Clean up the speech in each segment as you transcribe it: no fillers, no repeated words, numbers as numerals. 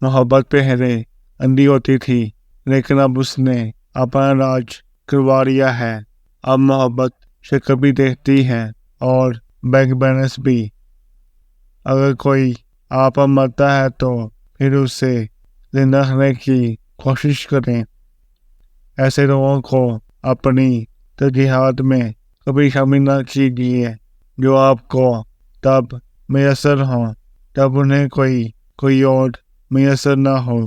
मोहब्बत पे हरे अंधी होती थी, लेकिन अब उसने अपना राज करवा लिया है। अब मोहब्बत शक्ल भी देखती है और बैंक बैलेंस भी। अगर कोई आप पर मरता है तो फिर उसे जिंदा रखने की कोशिश करें। ऐसे लोगों को अपनी तरजीहात में कभी शामिल न कीजिए। जो आपको तब मैसर हो तब उन्हें कोई और मैसर ना हो।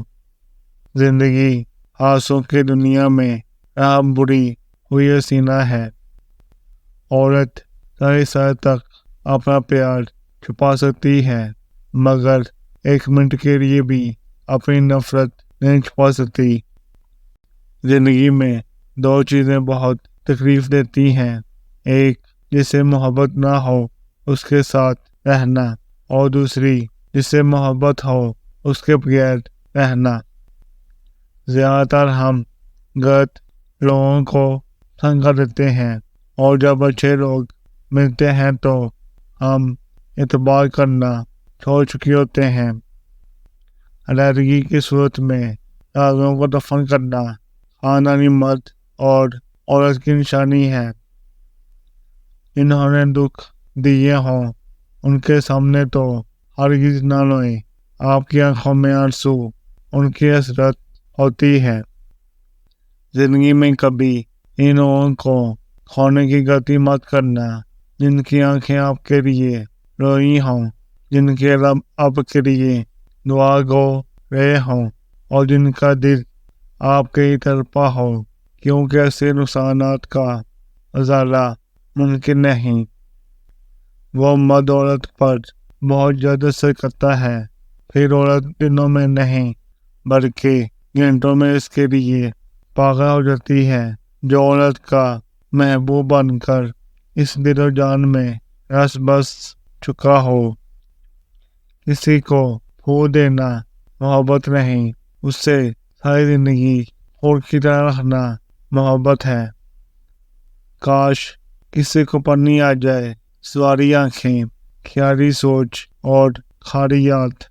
जिंदगी हादसों की दुनिया में राह बुरी हुई हसीना है। औरत सारी साल तक अपना प्यार छुपा सकती है, मगर एक मिनट के लिए भी अपनी नफरत नहीं छुपा सकती। जिंदगी में दो चीजें बहुत तकलीफ देती हैं, एक जिससे मोहब्बत ना हो उसके साथ रहना, और दूसरी जिससे मोहब्बत हो उसके बगैर रहना। ज्यादातर हम गलत लोगों को संग कर देते हैं, और जब अच्छे लोग मिलते हैं तो हम एतबार करना छोड़ चुके होते हैं। अलहदगी की सूरत में राज़ों को दफन करना खानदानी मर्द और औरत की निशानी है। जिन्होंने दुख दिए हों उनके सामने तो हरगिज़ ना रोएं। आपकी आंखों में आंसू उनकी हसरत होती है। जिंदगी में कभी इन लोगों को खोने की गलती मत करना, जिनकी आंखें आपके लिए रोई हों, जिनके रब आपके लिए दुआ गो रहे हों, और जिनका दिल आपके ही तरफा हो, क्योंकि ऐसे नुकसानात का अज़ाला मुमकिन नहीं। वो मर्द औरत पर बहुत ज़्यादा असर करता है, फिर औरत दिनों में नहीं बल्कि घंटों में इसके लिए पागल हो जाती है। जो औरत का महबूब बनकर इस दिलो जान में रस बस चुका हो, किसी को फूल देना मोहब्बत नहीं, उससे सारी जिंदगी फूल की तरह रखना मोहब्बत है। काश किसी को पन्नी आ जाए सवारी आंखें, ख्याली सोच और खारी याद।